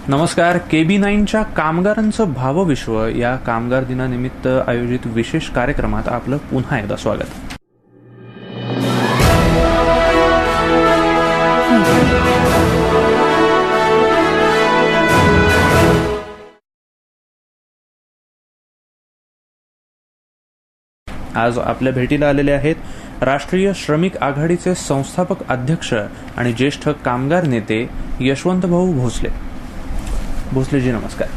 नमस्कार. KB9च्या कामगारांचं भावविश्व या कामगार दिनानिमित्त आयोजित विशेष कार्यक्रमात आपलं पुन्हा एकदा स्वागत. आज आपल्या भेटीला आलेले आहेत राष्ट्रीय श्रमिक आघाडीचे संस्थापक अध्यक्ष आणि ज्येष्ठ कामगार नेते यशवंतभाऊ भोसले. भोसलेजी नमस्कार.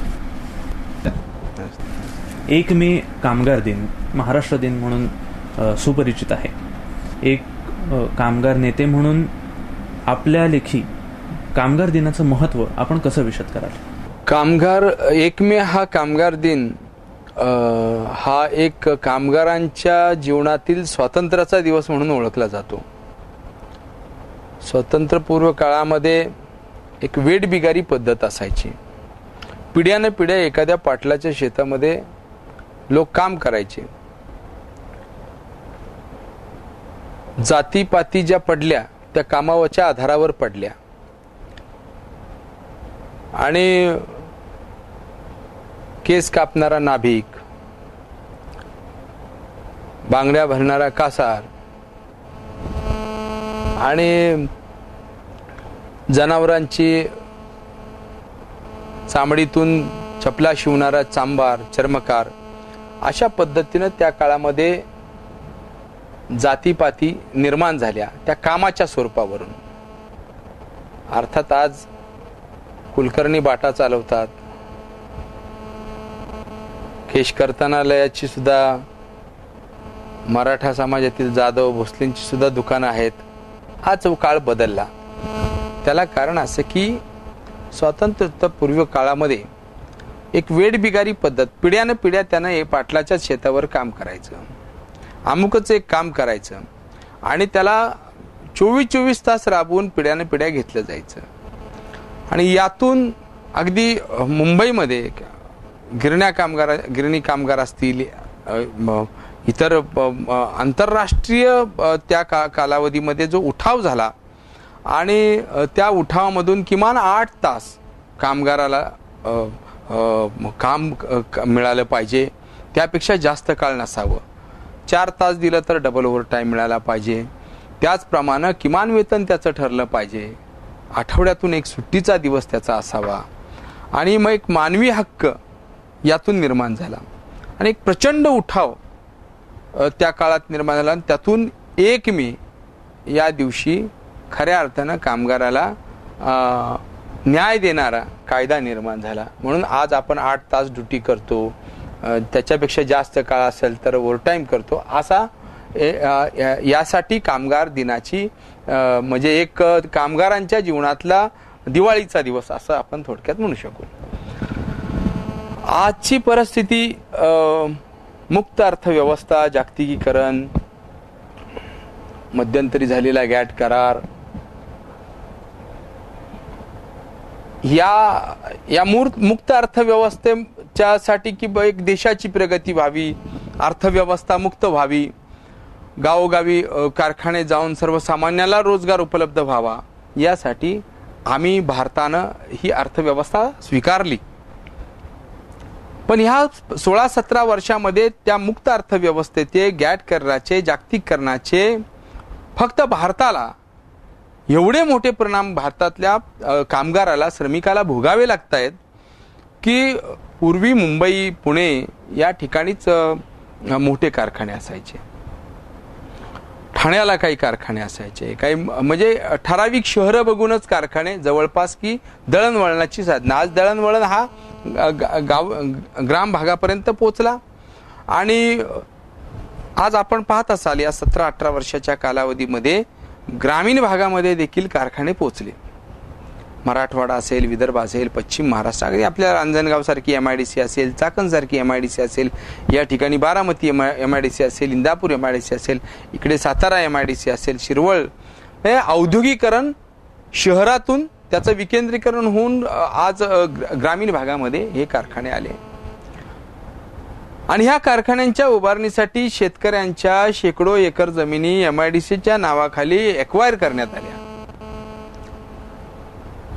1 मे कामगार दिन महाराष्ट्र दिन म्हणून सुपरिचित आहे. एक कामगार नेते म्हणून आपल्या लेखी कामगार दिनाचं महत्त्व आपण कसं विशद कराल? कामगार 1 मे हा कामगार दिन हा एक कामगारांच्या जीवनातील स्वातंत्र्याचा दिवस म्हणून ओळखला जातो. स्वातंत्र्यपूर्व काळामध्ये एक वेठबिगारी पद्धत असायची. पिढ्याने पिढ्या एखाद्या पाटलाच्या शेतामध्ये लोक काम करायचे. जातीपाती ज्या पडल्या त्या कामाच्या आधारावर पडल्या आणि केस कापणारा नाभिक, बांगड्या भरणारा कासार आणि जनावरांची चामडीतून चपला शिवणारा चांभार, चर्मकार, अशा पद्धतीनं त्या काळामध्ये जातीपाती निर्माण झाल्या त्या कामाच्या स्वरूपावरून. अर्थात आज कुलकर्णी बाटा चालवतात, केश कर्तनालयाची सुद्धा मराठा समाजातील जाधव भोसलेंची सुद्धा दुकानं आहेत. हाच काळ बदलला. त्याला कारण असं की स्वातंत्र्यपूर्व काळामध्ये एक वेठबिगारी पद्धत, पिढ्यानं पिढ्या त्यानं हे पाटलाच्या शेतावर काम करायचं, अमुकच एक काम करायचं आणि त्याला 24-24 तास राबवून पिढ्यानं पिढ्या घेतलं जायचं. आणि यातून अगदी मुंबईमध्ये गिरणी कामगार असतील, इतर आंतरराष्ट्रीय त्या कालावधीमध्ये जो उठाव झाला आणि त्या उठावामधून किमान 8 तास कामगाराला काम मिळालं पाहिजे. त्यापेक्षा जास्त काळ नसावं. 4 तास दिलं तर डबल ओव्हर टाईम मिळाला पाहिजे. त्याचप्रमाणे किमान वेतन त्याचं ठरलं पाहिजे. आठवड्यातून एक सुट्टीचा दिवस त्याचा असावा. आणि मग एक मानवी हक्क यातून निर्माण झाला आणि एक प्रचंड उठाव त्या काळात निर्माण झाला. आणि त्यातून 1 मे या दिवशी खऱ्या अर्थानं कामगाराला न्याय देणारा कायदा निर्माण झाला. म्हणून आज आपण 8 तास ड्युटी करतो, त्याच्यापेक्षा जास्त काळ असेल तर ओव्हरटाईम करतो. असा यासाठी कामगार दिनाची म्हणजे एक कामगारांच्या जीवनातला दिवाळीचा दिवस असं आपण थोडक्यात म्हणू शकू. आजची परिस्थिती मुक्त अर्थव्यवस्था, जागतिकीकरण, मध्यंतरी झालेला गॅट करार, या मुक्त अर्थव्यवस्थेच्या साठी की एक देशाची प्रगती व्हावी, अर्थव्यवस्था मुक्त व्हावी, गावोगावी कारखाने जाऊन सर्वसामान्याला रोजगार उपलब्ध व्हावा, यासाठी आम्ही भारतानं ही अर्थव्यवस्था स्वीकारली. पण ह्या 16-17 वर्षामध्ये त्या मुक्त अर्थव्यवस्थेचे, गॅट कराराचे, जागतिकीकरणाचे फक्त भारताला एवढे मोठे परिणाम भारतातल्या कामगाराला, श्रमिकाला भोगावे लागत आहेत की पूर्वी मुंबई, पुणे या ठिकाणीच मोठे कारखाने असायचे, ठाण्याला काही कारखाने असायचे, काही म्हणजे ठराविक शहरं बघूनच कारखाने जवळपास की दळणवळणाची साधनं. आज दळणवळण हा ग्राम भागापर्यंत पोचला आणि आज आपण पाहत असाल या 17-18 वर्षाच्या कालावधीमध्ये ग्रामीण भागामध्ये देखील कारखाने पोचले. मराठवाडा असेल, विदर्भ असेल, पश्चिम महाराष्ट्र, अगदी आपल्या रांजणगाव सारखी MIDC असेल, चाकण सारखी MIDC असेल, या ठिकाणी बारामती MIDC असेल, इंदापूर MIDC असेल, इकडे सातारा MIDC असेल, शिरवळ, हे औद्योगिकरण शहरातून त्याचं विकेंद्रीकरण होऊन आज ग्रामीण भागामध्ये हे कारखाने आले. आणि ह्या कारखान्यांच्या उभारणीसाठी शेतकऱ्यांच्या शेकडो एकर जमिनी MIDCच्या नावाखाली एक्वायर करण्यात आल्या.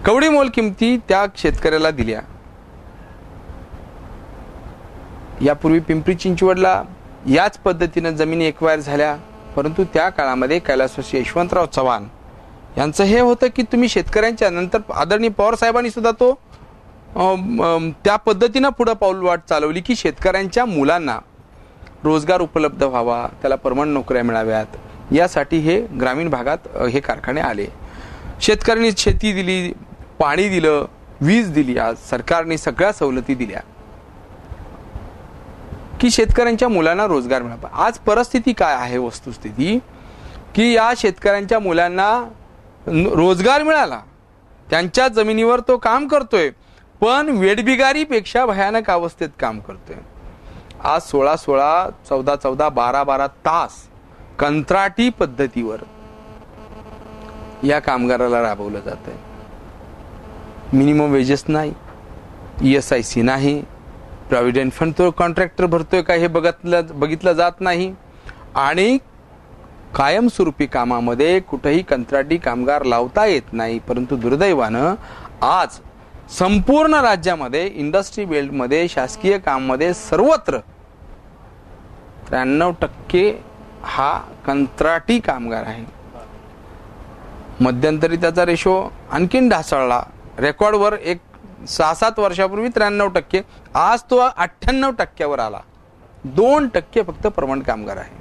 कवडी मोल किमती त्या शेतकऱ्याला दिल्या. यापूर्वी पिंपरी चिंचवडला याच पद्धतीनं जमिनी एक्वायर झाल्या, परंतु त्या काळामध्ये कैलासवासी यशवंतराव चव्हाण यांचं हे होतं की तुम्ही शेतकऱ्यांच्या, नंतर आदरणीय पवार साहेबांनी सुद्धा तो त्या पद्धतीनं पुढे पाऊलवाट चालवली की शेतकऱ्यांच्या मुलांना रोजगार उपलब्ध व्हावा, त्याला परमनंट नोकऱ्या मिळाव्यात, यासाठी हे ग्रामीण भागात हे कारखाने आले. शेतकऱ्यांनी शेती दिली, पाणी दिलं, वीज दिली, आज सरकारने सगळ्या सवलती दिल्या की शेतकऱ्यांच्या मुलांना रोजगार मिळावा. आज परिस्थिती काय आहे, वस्तुस्थिती की या शेतकऱ्यांच्या मुलांना रोजगार मिळाला, त्यांच्या जमिनीवर तो काम करतोय, पण वेठबिगारीपेक्षा भयानक अवस्थेत काम करतोय. आज 16-16, 14-14, 12-12 तास कंत्राटी पद्धतीवर या कामगाराला राबवलं जात आहे. मिनिमम वेजेस नाही, ESIC नाही, प्रॉव्हिडंट फंड तो कॉन्ट्रॅक्टर भरतोय का हे बघितलं जात नाही, आणि कायमस्वरूपी कामामध्ये कुठेही कंत्राटी कामगार लावता येत नाही. परंतु दुर्दैवानं आज संपूर्ण राज्यामध्ये इंडस्ट्री बेल्टमध्ये शासकीय काममध्ये सर्वत्र 93% हा कंत्राटी कामगार आहे. मध्यंतरी त्याचा रेशो आणखीन ढासळला, रेकॉर्डवर एक 6-7 वर्षापूर्वी 93%, आज तो 98% आला. 2% फक्त परमनंट कामगार आहे.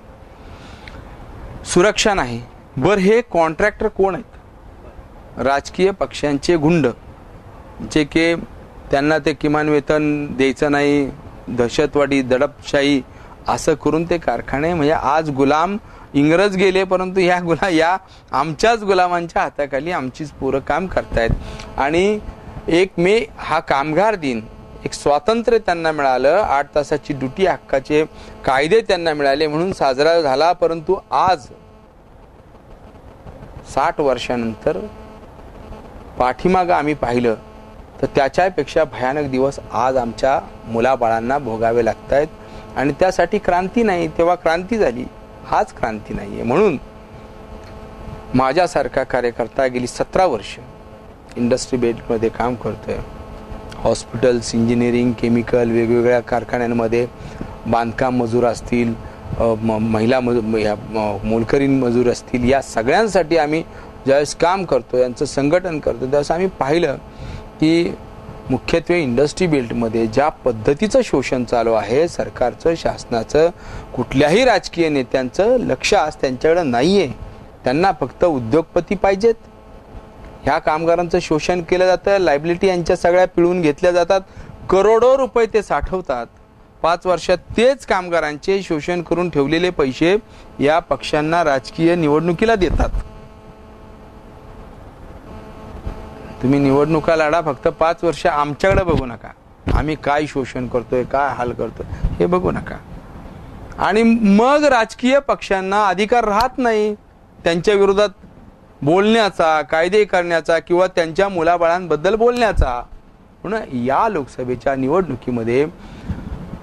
सुरक्षा नाही. बर हे कॉन्ट्रॅक्टर कोण आहेत? राजकीय पक्षांचे गुंड, जे की त्यांना ते किमान वेतन द्यायचं नाही, दहशतवादी, दडपशाही असं करून ते कारखाने, म्हणजे आज गुलाम इंग्रज गेले, परंतु या आमच्याच गुलामांच्या हाताखाली आमचीच पोरं काम करतायत. आणि 1 मे हा कामगार दिन, एक स्वातंत्र्य त्यांना मिळालं, 8 तासाची ड्युटी हक्काचे कायदे त्यांना मिळाले म्हणून साजरा झाला. परंतु आज 60 वर्षानंतर पाठीमागं आम्ही पाहिलं तर त्याच्यापेक्षा भयानक दिवस आज आमच्या मुलाबाळांना भोगावे लागत आहेत. आणि त्यासाठी क्रांती नाही, तेव्हा क्रांती झाली, हाच क्रांती नाहीये. म्हणून माझ्यासारखा कार्यकर्ता गेली 17 वर्ष इंडस्ट्री बेल्टमध्ये काम करतोय. हॉस्पिटल्स, इंजिनिअरिंग, केमिकल, वेगवेगळ्या कारखान्यांमध्ये बांधकाम मजूर असतील, महिला मोलकरीण मजूर असतील, या सगळ्यांसाठी आम्ही ज्यावेळेस काम करतो, यांचं संघटन करतो, त्यावेळेस आम्ही पाहिलं की मुख्यत्वे इंडस्ट्री बेल्टमध्ये ज्या पद्धतीचं शोषण चालू आहे, सरकारचं, शासनाचं, कुठल्याही राजकीय नेत्यांचं लक्ष आज त्यांच्याकडे नाहीये. त्यांना फक्त उद्योगपती पाहिजेत. ह्या कामगारांचं शोषण केलं जातं, लायबिलिटी यांच्या सगळ्या पिळून घेतल्या जातात, करोडो रुपये ते साठवतात. 5 वर्षात तेच कामगारांचे शोषण करून ठेवलेले पैसे या पक्षांना राजकीय निवडणुकीला देतात. तुम्ही निवडणुका लढा, फक्त 5 वर्ष आमच्याकडे बघू नका, आम्ही काय शोषण करतोय, काय हाल करतोय हे बघू नका. आणि मग राजकीय पक्षांना अधिकार राहत नाही त्यांच्या विरोधात बोलण्याचा, कायदे करण्याचा किंवा त्यांच्या मुलाबाळांबद्दल बोलण्याचा. म्हणून या लोकसभेच्या निवडणुकीमध्ये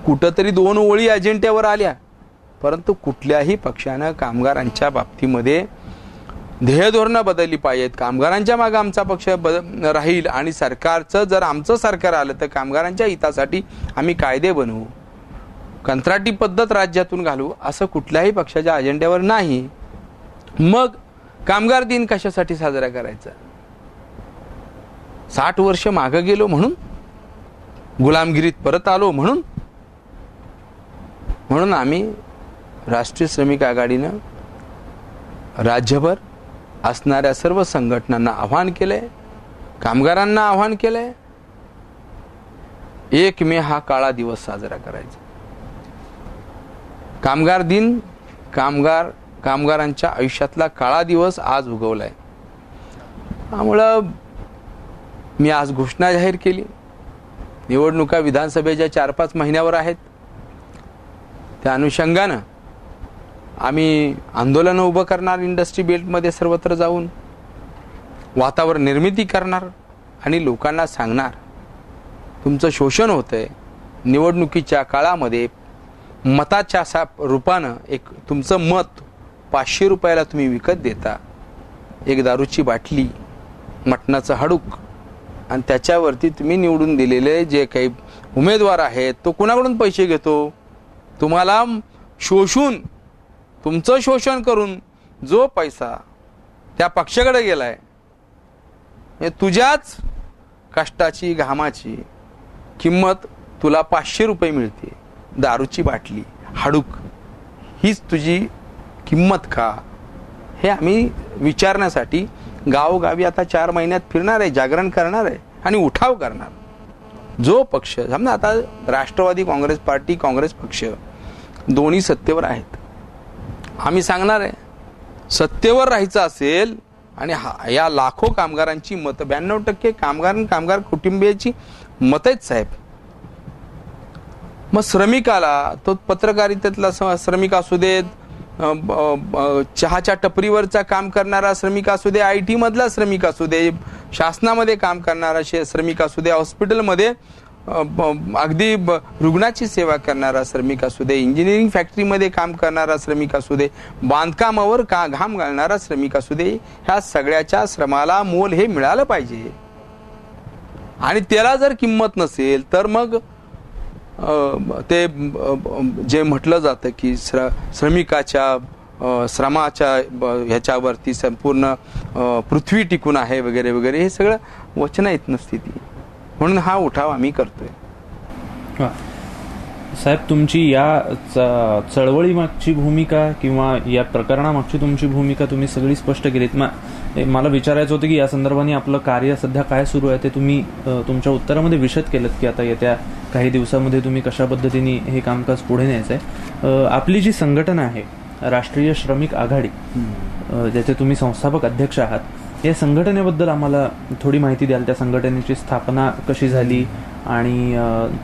कुठंतरी 2 ओळी अजेंड्यावर आल्या, परंतु कुठल्याही पक्षानं कामगारांच्या बाबतीमध्ये ध्येयधोरणं बदलली पाहिजेत. कामगारांच्या मागे आमचा पक्ष राहील, आणि सरकारचं, जर आमचं सरकार आलं तर कामगारांच्या हितासाठी आम्ही कायदे बनवू, कंत्राटी पद्धत राज्यातून घालू, असं कुठल्याही पक्षाच्या अजेंड्यावर नाही. मग कामगार दिन कशासाठी साजरा करायचा? 60 वर्ष मागं गेलो म्हणून, गुलामगिरीत परत आलो म्हणून आम्ही राष्ट्रीय श्रमिक आघाडीनं राज्यभर असणाऱ्या सर्व संघटनांना आव्हान केलंय, कामगारांना आव्हान केलंय, 1 मे हा काळा दिवस साजरा करायचा. कामगार दिन, कामगारांच्या आयुष्यातला काळा दिवस आज उगवलाय. त्यामुळं मी आज घोषणा जाहीर केली. निवडणुका विधानसभेच्या 4-5 महिन्यावर आहेत. त्या अनुषंगानं आम्ही आंदोलन उभं करणार, इंडस्ट्री बेल्टमध्ये सर्वत्र जाऊन वातावरण निर्मिती करणार आणि लोकांना सांगणार तुमचं शोषण होतंय. निवडणुकीच्या काळामध्ये मताच्या रूपानं एक तुमचं मत 500 रुपयाला तुम्ही विकत देता. एक दारूची बाटली, मटणाचं हाडूक आणि त्याच्यावरती तुम्ही निवडून दिलेले जे काही उमेदवार आहेत तो कुणाकडून पैसे घेतो? तुम्हाला शोषून, तुमचं शोषण करून जो पैसा त्या पक्षाकडे गेलाय, तुझ्याच कष्टाची घामाची किंमत तुला 500 रुपये मिळते. दारूची बाटली, हाडूक, हीच तुझी किंमत का? हे आम्ही विचारण्यासाठी गावोगावी आता 4 महिन्यात फिरणार आहे, जागरण करणार आहे आणि उठाव करणार. जो पक्ष समजा आता राष्ट्रवादी काँग्रेस पार्टी, काँग्रेस पक्ष दोन्ही सत्तेवर आहेत. आम्ही सांगणार आहे, सत्तेवर राहायचं असेल आणि या लाखो कामगारांची मत, 92% कामगार कुटुंबियाची मत आहेत साहेब. मग श्रमिकाला, तो पत्रकारितेतला श्रमिक असू देत, चहाच्या टपरीवरचा काम करणारा श्रमिक असू दे, IT मधला श्रमिक असू दे, शासनामध्ये काम करणारा श्रमिक असू दे, हॉस्पिटलमध्ये अगदी रुग्णाची सेवा करणारा श्रमिक असू दे, इंजिनिअरिंग फॅक्टरीमध्ये काम करणारा श्रमिक असू दे, बांधकामावर घाम घालणारा श्रमिक असू दे, ह्या सगळ्याच्या श्रमाला मोल हे मिळालं पाहिजे. आणि त्याला जर किंमत नसेल तर मग ते जे म्हटलं जातं की श्रमिकाच्या श्रमाच्या ह्याच्यावरती संपूर्ण पृथ्वी टिकून आहे वगैरे वगैरे, हे सगळं वचनं येत नसती ती. म्हणून हा उठाव आम्ही करतोय. साहेब, तुमची या चळवळीमागची भूमिका किंवा या प्रकरणामागची तुमची भूमिका तुम्ही सगळी स्पष्ट केलीत. मला विचारायचं होतं की या संदर्भाने आपलं कार्य सध्या काय सुरू आहे ते तुम्ही तुमच्या उत्तरामध्ये विशद केलं की आता येत्या काही दिवसामध्ये तुम्ही कशा पद्धतीने हे कामकाज पुढे न्यायचं आहे. आपली जी संघटना आहे राष्ट्रीय श्रमिक आघाडी, ज्याचे तुम्ही संस्थापक अध्यक्ष आहात, या संघटनेबद्दल आम्हाला थोडी माहिती द्याल? त्या संघटनेची स्थापना कशी झाली आणि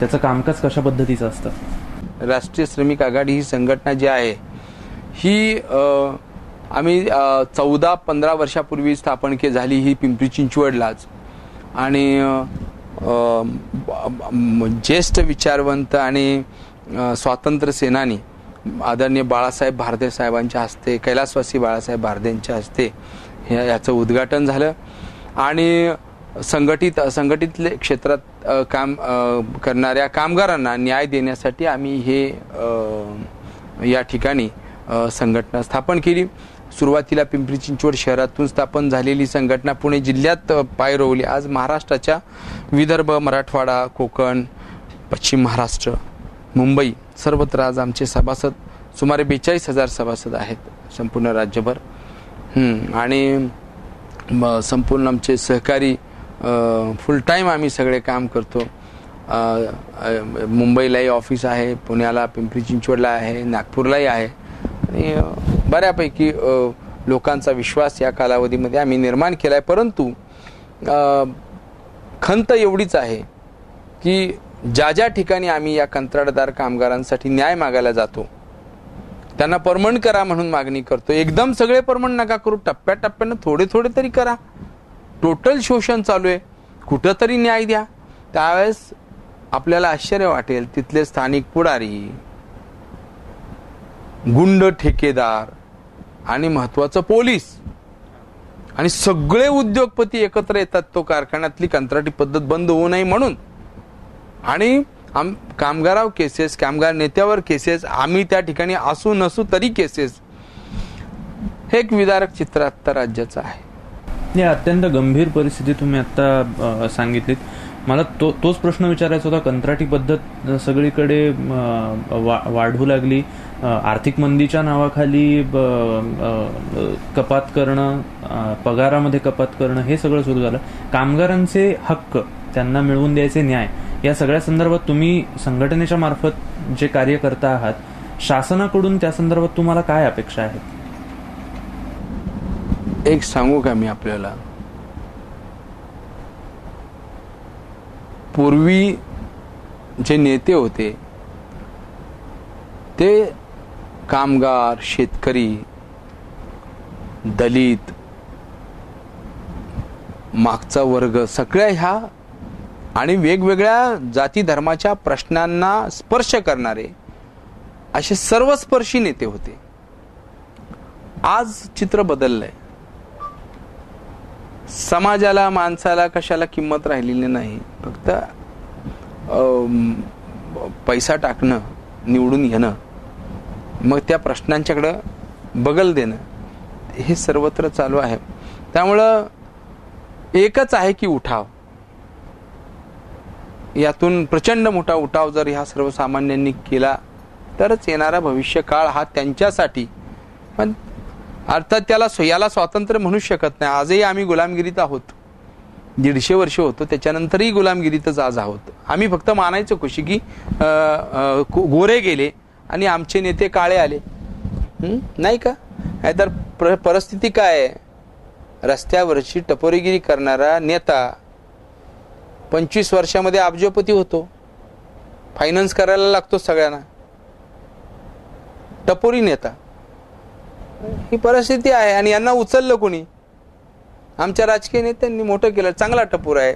त्याचं कामकाज कशा पद्धतीचं असतं? राष्ट्रीय श्रमिक आघाडी ही संघटना जी आहे ही आम्ही 14-15 वर्षापूर्वी स्थापन झाली. ही पिंपरी चिंचवडलाच. आणि ज्येष्ठ विचारवंत आणि स्वातंत्र्य सेनानी आदरणीय बाळासाहेब भारदे साहेबांच्या हस्ते, कैलासवासी बाळासाहेब भारदेंच्या हस्ते याचं उद्घाटन झालं. आणि संघटित क्षेत्रात काम करणाऱ्या कामगारांना न्याय देण्यासाठी आम्ही हे या ठिकाणी संघटना स्थापन केली. सुरुवातीला पिंपरी चिंचवड शहरातून स्थापन झालेली संघटना पुणे जिल्ह्यात पाय रोवली. आज महाराष्ट्राच्या विदर्भ, मराठवाडा, कोकण, पश्चिम महाराष्ट्र, मुंबई सर्वत्र आज आमचे सभासद सुमारे 42,000 सभासद आहेत संपूर्ण राज्यभर. आणि संपूर्ण आमचे सहकारी फुल टाईम आम्ही सगळे काम करतो. मुंबईलाही ऑफिस आहे, पुण्याला, पिंपरी चिंचवडला आहे, नागपूरलाही आहे. आणि बऱ्यापैकी लोकांचा विश्वास या कालावधीमध्ये आम्ही निर्माण केला आहे. परंतु खंत एवढीच आहे की ज्या ठिकाणी आम्ही या कंत्राटदार कामगारांसाठी न्याय मागायला जातो त्यांना परमनंट करा म्हणून मागणी करतो. एकदम सगळे परमनंट नका करू, टप्प्याटप्प्यानं थोडे थोडे तरी करा. टोटल शोषण चालू आहे, कुठं तरी न्याय द्या. त्यावेळेस आपल्याला आश्चर्य वाटेल, तिथले स्थानिक पुढारी, गुंड ठेकेदार आणि महत्वाचं पोलीस आणि सगळे उद्योगपती एकत्र येतात तो कारखान्यातली कंत्राटी पद्धत बंद होऊ नये म्हणून. आणि कामगारावर केसेस, कामगार नेत्यावर केसेस, आम्ही त्या ठिकाणी असू नसू तरी केसेस. हे एक विदारक चित्र आत्ता राज्याचं आहे. हे अत्यंत गंभीर परिस्थिती तुम्ही आता सांगितलीत. मला तोच प्रश्न विचारायचा होता. कंत्राटी पद्धत सगळीकडे वाढू लागली. आर्थिक मंदीच्या नावाखाली कपात करणं, पगारामध्ये कपात करणं, हे सगळं सुरू झालं. कामगारांचे हक्क, त्यांना मिळवून द्यायचे न्याय, या सगळ्या संदर्भात तुम्ही संघटनेच्या मार्फत जे कार्य करता आहात, शासनाकडून त्या संदर्भात तुम्हाला काय अपेक्षा आहेत? एक सांगू का मी आपल्याला, पूर्वी जे नेते होते ते कामगार, शेतकरी, दलित, मागचा वर्ग, सगळ्या ह्या आणि वेगवेगळ्या जाती धर्माच्या प्रश्नांना स्पर्श करणारे असे सर्वस्पर्शी नेते होते. आज चित्र बदललंय. समाजाला, माणसाला कशाला किंमत राहिलेली नाही. फक्त पैसा टाकणं, निवडून येणं, मग त्या प्रश्नांच्याकडं बगल देणं, हे सर्वत्र चालू आहे. त्यामुळं एकच आहे की उठाव. यातून प्रचंड मोठा उठाव जर ह्या सर्वसामान्यांनी केला तरच येणारा भविष्य काळ हा त्यांच्यासाठी. पण अर्थात याला स्वातंत्र्य म्हणू शकत नाही. आजही आम्ही गुलामगिरीत आहोत. 150 वर्ष होतो, त्याच्यानंतरही गुलामगिरीतच आज आहोत. आम्ही फक्त मानायचं खुशी की गोरे गेले आणि आमचे नेते काळे आले, नाही का? नाहीतर परिस्थिती काय आहे? रस्त्यावरची टपोरीगिरी करणारा नेता 25 वर्षामध्ये अब्जोपती होतो. फायनान्स करायला लागतो सगळ्यांना. टपोरी नेता, ही परिस्थिती आहे. आणि यांना उचललं कोणी? आमच्या राजकीय नेत्यांनी मोठं केलं. चांगला टपोर आहे,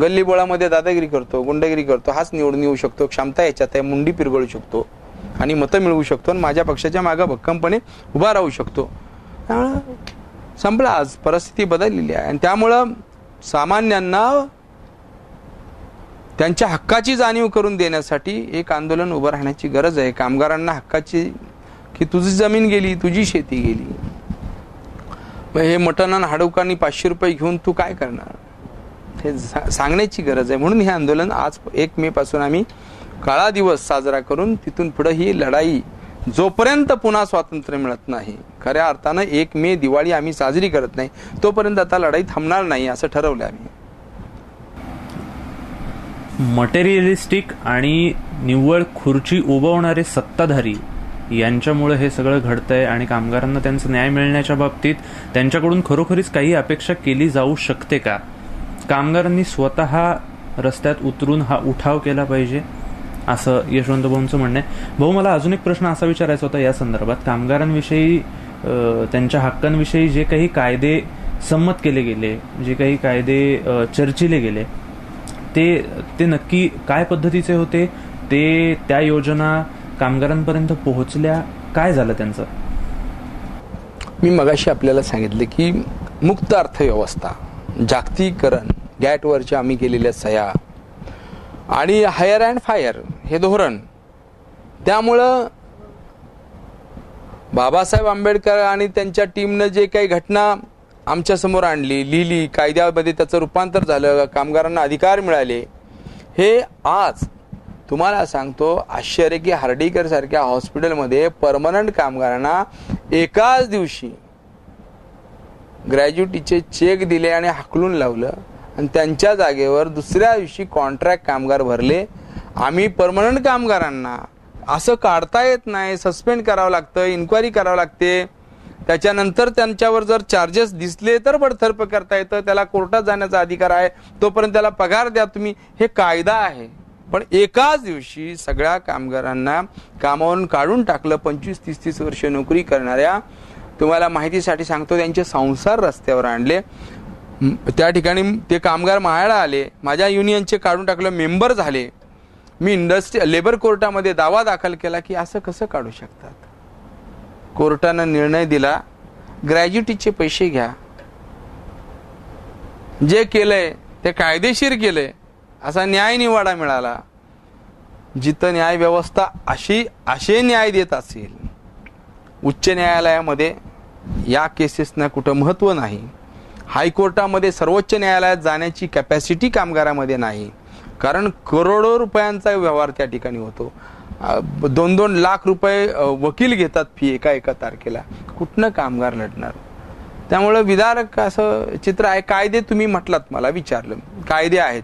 गल्लीबोळामध्ये दादागिरी करतो, गुंडगिरी करतो, हाच निवडून येऊ शकतो, क्षमता याच्यात आहे, मुंडी पिरगळू शकतो आणि मतं मिळवू शकतो आणि माझ्या पक्षाच्या मागे भक्कमपणे उभा राहू शकतो. त्यामुळं संपला. आज परिस्थिती बदललेली आहे आणि त्यामुळं सामान्यांना त्यांच्या हक्काची जाणीव करून देण्यासाठी एक आंदोलन उभं राहण्याची गरज आहे. कामगारांना हक्काची, की तुझी जमीन गेली, तुझी शेती गेली, मग हे मटण आणि हाडुकांनी 500 रुपये घेऊन तू काय करणार, हे सांगण्याची गरज आहे. म्हणून हे आंदोलन आज 1 मे पासून आम्ही काळा दिवस साजरा करून तिथून पुढे ही लढाई जोपर्यंत पुन्हा स्वातंत्र्य मिळत नाही, खऱ्या अर्थानं 1 मे दिवाळी आम्ही साजरी करत नाही, तोपर्यंत आता लढाई थांबणार नाही असं ठरवलं आम्ही. मटेरियलिस्टिक आणि निव्वळ खुर्ची उभवणारे सत्ताधारी यांच्यामुळे हे सगळं घडतंय आणि कामगारांना त्यांचा न्याय मिळण्याच्या बाबतीत त्यांच्याकडून खरोखरीच काही अपेक्षा केली जाऊ शकते का? कामगारांनी स्वतः रस्त्यात उतरून हा उठाव केला पाहिजे असं यशवंत भाऊंचं म्हणणं आहे. भाऊ, मला अजून एक प्रश्न असा विचारायचा होता या संदर्भात. कामगारांविषयी, त्यांच्या हक्कांविषयी जे काही कायदे संमत केले गेले, जे काही कायदे चर्चिले गेले, ते नक्की काय पद्धतीचे होते? ते त्या योजना कामगारांपर्यंत पोहोचल्या? काय झालं त्यांचं? मी मगाशी आपल्याला सांगितले की मुक्त अर्थव्यवस्था, जागतिकीकरण, गॅटवरच्या आम्ही केलेल्या सह्या आणि हायर अँड फायर हे धोरण. त्यामुळं बाबासाहेब आंबेडकर आणि त्यांच्या टीमनं जे काही घटना आमच्या समोर आणली, लिहिली, कायद्यामध्ये त्याचं रूपांतर झालं, कामगारांना अधिकार मिळाले, हे आज तुम्हाला सांगतो आश्चर्य की हर्डीकर सारख्या हॉस्पिटलमध्ये परमनंट कामगारांना एकाच दिवशी ग्रॅज्युटीचे चेक दिले आणि हाकलून लावलं आणि त्यांच्या जागेवर दुसऱ्या दिवशी कॉन्ट्रॅक्ट कामगार भरले. आम्ही परमनंट कामगारांना असं काढता येत नाही, सस्पेंड करावं लागतं, इन्क्वायरी करावं लागते, त्याच्यानंतर त्यांच्यावर जर चार्जेस दिसले तर बडतर्फ करता येतं, त्याला कोर्टात जाण्याचा अधिकार आहे, तोपर्यंत त्याला पगार द्या तुम्ही, हे कायदा आहे. पण एकाच दिवशी सगळ्या कामगारांना कामावरून काढून टाकलं. 25-30 वर्ष नोकरी करणाऱ्या, तुम्हाला माहितीसाठी सांगतो, त्यांचे संसार रस्त्यावर आणले. त्या ठिकाणी ते कामगार मायाळा आले, माझ्या युनियनचे काढून टाकलं, मेंबर झाले. मी लेबर कोर्टामध्ये दावा दाखल केला की असं कसं काढू शकतात. कोर्टानं निर्णय दिला, ग्रॅज्युटीचे पैसे घ्या, जे केलंय ते कायदेशीर केलंय, असा न्याय निवाडा मिळाला. जिथं न्याय व्यवस्था असे न्याय देत असेल, उच्च न्यायालयामध्ये या केसेसना कुठं महत्त्व नाही, हायकोर्टामध्ये सर्वोच्च न्यायालयात जाण्याची कॅपॅसिटी कामगारामध्ये नाही, कारण करोडो रुपयांचा व्यवहार त्या ठिकाणी होतो. 2-2 लाख रुपये वकील घेतात फी एका तारखेला. कुठनं कामगार लढणार? त्यामुळं विदारक असं चित्र आहे. कायदे तुम्ही म्हटलात, मला विचारलं, कायदे आहेत.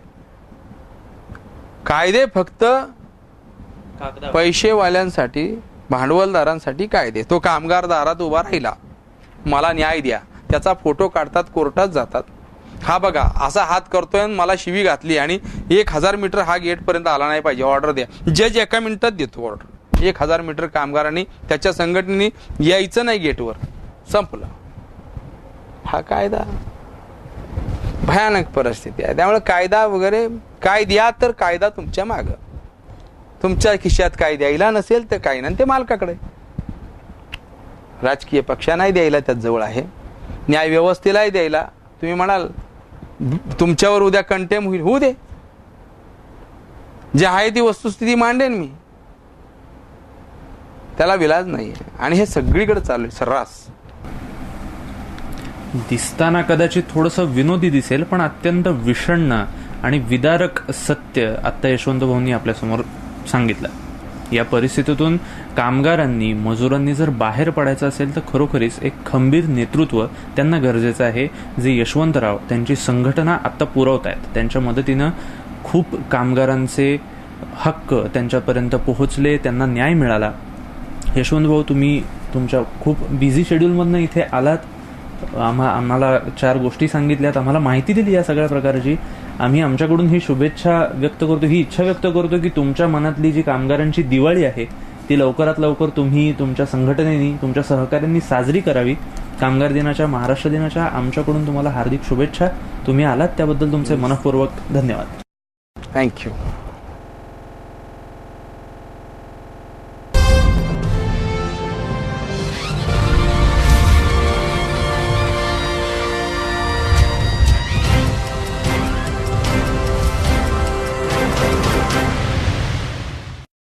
कायदे फक्त पैसेवाल्यांसाठी, भांडवलदारांसाठी कायदे. तो कामगार दारात उभा राहिला, मला न्याय द्या, त्याचा फोटो काढतात, कोर्टात जातात, हा बघा असा हात करतोय, मला शिवी घातली आणि 1000 मीटर हा गेटपर्यंत आला नाही पाहिजे, ऑर्डर द्या. जज एका मिनिटात देतो ऑर्डर. 1000 मीटर कामगारांनी त्याच्या संघटनेने यायचं नाही गेटवर, संपलं. हा कायदा भयानक परिस्थिती आहे. त्यामुळे कायदा वगैरे काय द्या तर कायदा तुमच्या मागं, तुमच्या खिशात काय द्यायला नसेल तर काही नाही, ते मालकाकडे. राजकीय पक्षांनाही द्यायला त्यात जवळ आहे, न्याय व्यवस्थेलाही द्यायला तुम्ही म्हणाल तुमच्यावर उद्या कंटेम होईल, होऊ दे, जे आहे ती वस्तुस्थिती मांडेन मी, त्याला विलाज नाहीये. आणि हे सगळीकडे चालू आहे सर्रास. दिसताना कदाचित थोडंसं विनोदी दिसेल, पण अत्यंत विषण्ण आणि विदारक सत्य आता यशवंत भाऊंनी आपल्यासमोर सांगितलं. या परिस्थितीतून कामगारांनी, मजुरांनी जर बाहेर पडायचं असेल तर खरोखरीच एक खंबीर नेतृत्व त्यांना गरजेचं आहे, जे यशवंतराव त्यांची संघटना आत्ता पुरवत आहेत. त्यांच्या मदतीनं खूप कामगारांचे हक्क त्यांच्यापर्यंत पोहोचले, त्यांना न्याय मिळाला. यशवंत भाऊ, तुम्ही तुमच्या खूप बिझी शेड्यूलमधनं इथे आलात, आम्हाला 4 गोष्टी सांगितल्यात, आम्हाला माहिती दिली या सगळ्या प्रकारची. आम्ही आमच्याकडून ही शुभेच्छा व्यक्त करतो, ही इच्छा व्यक्त करतो की तुमच्या मनातली जी कामगारांची दिवाळी आहे ती लवकरात लवकर तुम्ही तुमच्या संघटनेनी, तुमच्या सहकाऱ्यांनी साजरी करावी. कामगार दिनाच्या, महाराष्ट्र दिनाच्या आमच्याकडून तुम्हाला हार्दिक शुभेच्छा. तुम्ही आलात त्याबद्दल तुमचे मनःपूर्वक धन्यवाद. थँक्यू.